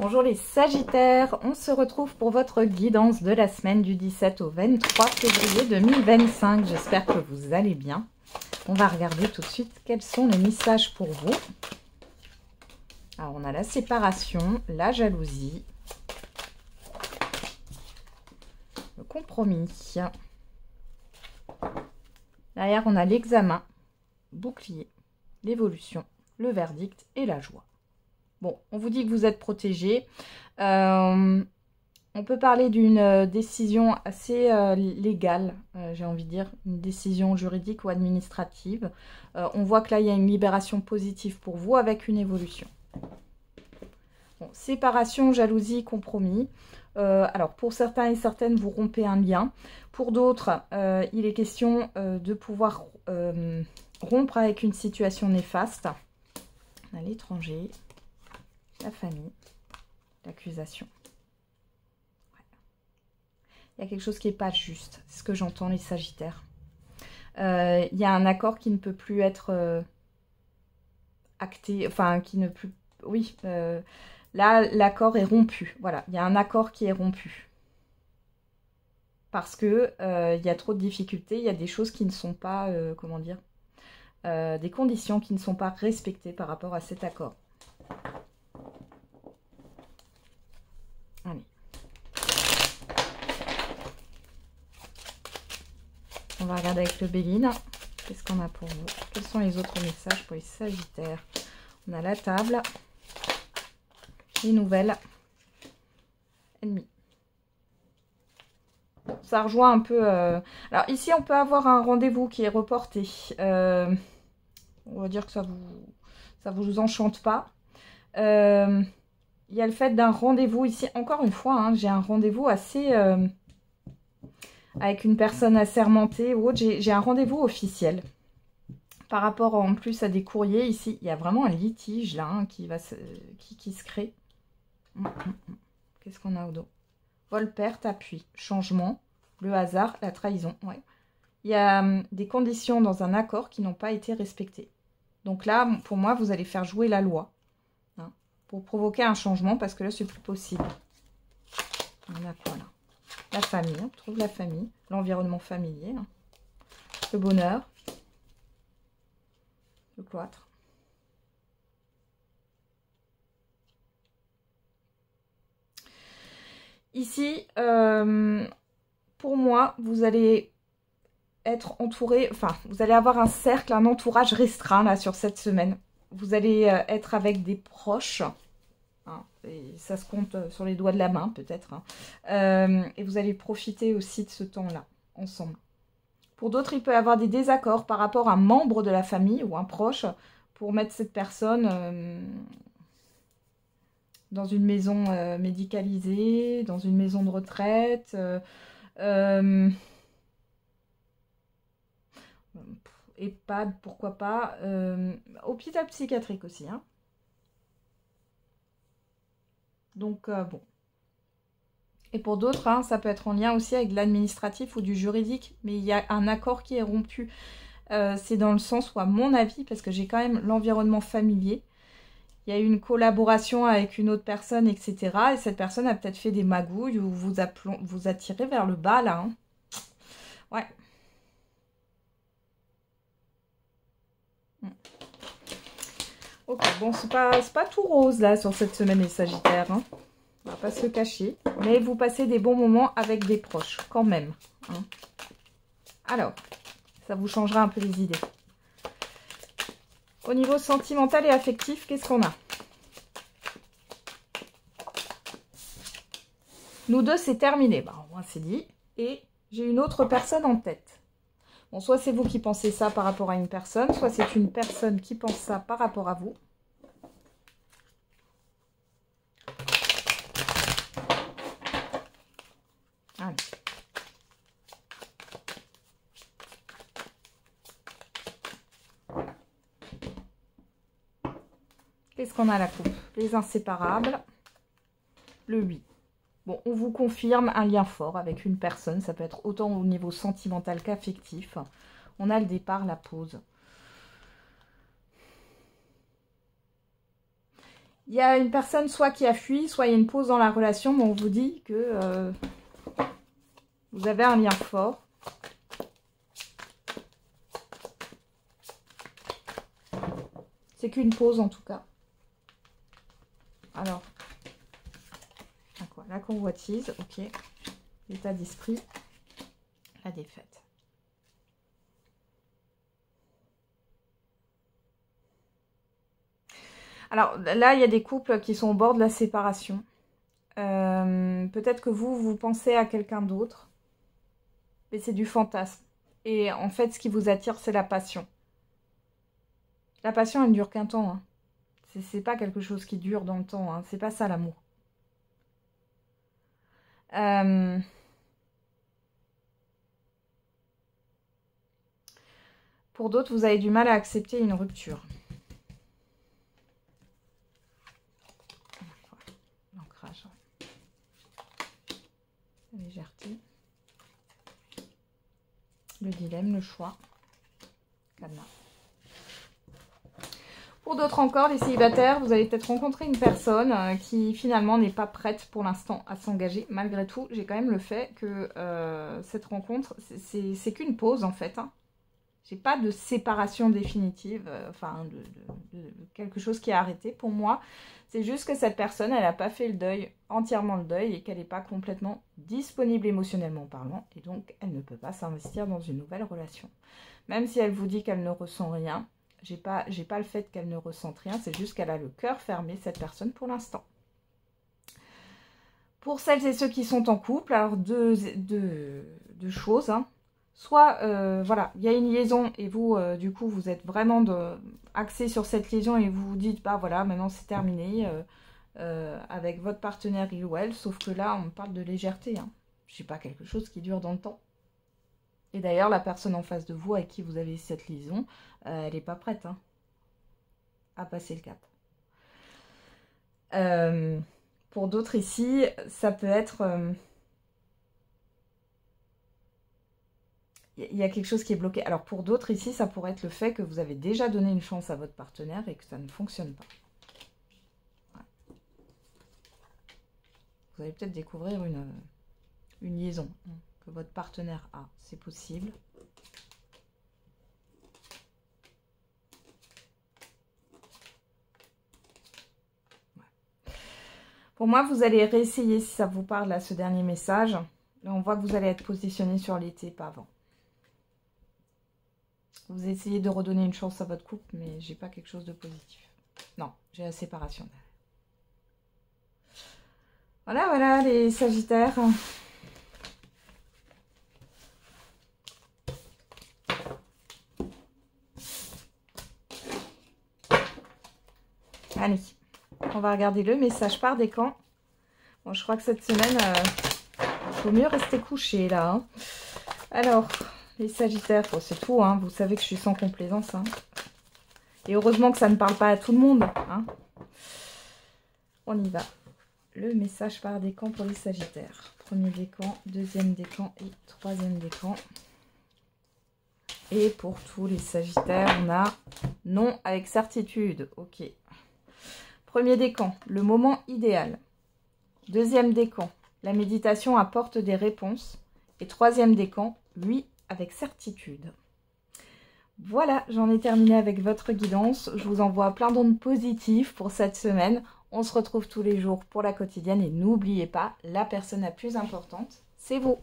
Bonjour les Sagittaires, on se retrouve pour votre guidance de la semaine du 17 au 23 février 2025. J'espère que vous allez bien. On va regarder tout de suite quels sont les messages pour vous. Alors on a la séparation, la jalousie, le compromis. Derrière on a l'examen, bouclier, l'évolution, le verdict et la joie. Bon, on vous dit que vous êtes protégé. On peut parler d'une décision assez légale, j'ai envie de dire, une décision juridique ou administrative. On voit que là, il y a une libération positive pour vous avec une évolution. Bon, séparation, jalousie, compromis. Alors, pour certains et certaines, vous rompez un lien. Pour d'autres, il est question de pouvoir rompre avec une situation néfaste. On a l'étranger. La famille, l'accusation. Ouais. Il y a quelque chose qui n'est pas juste. C'est ce que j'entends, les Sagittaires. Il y a un accord qui ne peut plus être acté, enfin, qui ne plus... Oui, là, l'accord est rompu. Voilà, il y a un accord qui est rompu. Parce que il y a trop de difficultés, il y a des choses qui ne sont pas, comment dire, des conditions qui ne sont pas respectées par rapport à cet accord. Allez. On va regarder avec le Béline. Qu'est-ce qu'on a pour vous? Quels sont les autres messages pour les Sagittaires? On a la table. Les nouvelles. Ennemis. Bon, ça rejoint un peu... Alors ici, on peut avoir un rendez-vous qui est reporté. On va dire que ça vous enchante pas. Il y a le fait d'un rendez-vous ici. Encore une fois, hein, j'ai un rendez-vous assez... avec une personne assermentée ou autre. J'ai un rendez-vous officiel. Par rapport en plus à des courriers, ici, il y a vraiment un litige là hein, qui se crée. Qu'est-ce qu'on a au dos? Vol, perte, appui, changement, le hasard, la trahison. Ouais. Il y a des conditions dans un accord qui n'ont pas été respectées. Donc là, pour moi, vous allez faire jouer la loi. Pour provoquer un changement, parce que là, c'est plus possible. On a quoi là? La famille, on trouve la famille, l'environnement familier, hein. Le bonheur, le cloître. Ici, pour moi, vous allez être entouré, enfin, vous allez avoir un cercle, un entourage restreint là sur cette semaine. Vous allez être avec des proches. Hein, et ça se compte sur les doigts de la main peut-être. Hein. Et vous allez profiter aussi de ce temps-là, ensemble. Pour d'autres, il peut y avoir des désaccords par rapport à un membre de la famille ou un proche pour mettre cette personne dans une maison médicalisée, dans une maison de retraite. EHPAD, pourquoi pas. Hôpital psychiatrique aussi. Hein. Donc, bon. Et pour d'autres, hein, ça peut être en lien aussi avec de l'administratif ou du juridique. Mais il y a un accord qui est rompu. C'est dans le sens où, à mon avis, parce que j'ai quand même l'environnement familier, il y a eu une collaboration avec une autre personne, etc. Et cette personne a peut-être fait des magouilles ou vous attirez vers le bas, là. Hein. Ouais. Ok, bon, c'est pas tout rose, là, sur cette semaine, les Sagittaires. Hein. On va pas se le cacher. Mais vous passez des bons moments avec des proches, quand même. Hein. Alors, ça vous changera un peu les idées. Au niveau sentimental et affectif, qu'est-ce qu'on a? Nous deux, c'est terminé. Bah, moi, c'est dit. Et j'ai une autre personne en tête. Bon, soit c'est vous qui pensez ça par rapport à une personne, soit c'est une personne qui pense ça par rapport à vous. Allez. Qu'est-ce qu'on a à la coupe? Les inséparables. Le 8. Bon, on vous confirme un lien fort avec une personne. Ça peut être autant au niveau sentimental qu'affectif. On a le départ, la pause. Il y a une personne soit qui a fui, soit il y a une pause dans la relation, mais on vous dit que vous avez un lien fort. C'est qu'une pause en tout cas. Alors, la convoitise, ok. L'état d'esprit, la défaite. Alors là, il y a des couples qui sont au bord de la séparation. Peut-être que vous pensez à quelqu'un d'autre. Mais c'est du fantasme. Et en fait, ce qui vous attire, c'est la passion. La passion, elle ne dure qu'un temps. Hein. C'est pas quelque chose qui dure dans le temps. Hein. C'est pas ça l'amour. Pour d'autres, vous avez du mal à accepter une rupture. L'ancrage. La légèreté. Le dilemme, le choix. Cadenas. Pour d'autres encore, les célibataires, vous allez peut-être rencontrer une personne qui finalement n'est pas prête pour l'instant à s'engager. Malgré tout, j'ai quand même le fait que cette rencontre, c'est qu'une pause en fait. Hein. J'ai pas de séparation définitive, enfin de quelque chose qui a arrêté. Pour moi, c'est juste que cette personne, elle n'a pas fait le deuil, entièrement le deuil, et qu'elle n'est pas complètement disponible émotionnellement parlant. Et donc, elle ne peut pas s'investir dans une nouvelle relation. Même si elle vous dit qu'elle ne ressent rien, j'ai pas le fait qu'elle ne ressente rien, c'est juste qu'elle a le cœur fermé, cette personne, pour l'instant. Pour celles et ceux qui sont en couple, alors deux choses, hein. Soit, voilà, il y a une liaison et vous, du coup, vous êtes vraiment axé sur cette liaison et vous vous dites, bah voilà, maintenant c'est terminé avec votre partenaire, il ou elle. Sauf que là, on parle de légèreté. Hein. Je sais pas, quelque chose qui dure dans le temps. Et d'ailleurs, la personne en face de vous avec qui vous avez cette liaison, elle n'est pas prête hein, à passer le cap. Pour d'autres ici, ça peut être... il y a quelque chose qui est bloqué. Alors pour d'autres ici, ça pourrait être le fait que vous avez déjà donné une chance à votre partenaire et que ça ne fonctionne pas. Ouais. Vous allez peut-être découvrir une liaison que votre partenaire a. C'est possible. Ouais. Pour moi, vous allez réessayer si ça vous parle à ce dernier message. Là, on voit que vous allez être positionné sur l'été, pas avant. Vous essayez de redonner une chance à votre couple, mais j'ai pas quelque chose de positif. Non, j'ai la séparation. Voilà, voilà les Sagittaires. Allez, on va regarder le message par décan. Bon, je crois que cette semaine, il faut mieux rester couché là. Hein. Alors... les Sagittaires, bon, c'est tout, hein. Vous savez que je suis sans complaisance. Hein. Et heureusement que ça ne parle pas à tout le monde. Hein. On y va. Le message par décan pour les Sagittaires. Premier décan, deuxième décan et troisième décan. Et pour tous les Sagittaires, on a non avec certitude. Ok. Premier décan, le moment idéal. Deuxième décan, la méditation apporte des réponses. Et troisième décan, oui, avec certitude. Voilà, j'en ai terminé avec votre guidance. Je vous envoie plein d'ondes positives pour cette semaine. On se retrouve tous les jours pour la quotidienne. Et n'oubliez pas, la personne la plus importante, c'est vous.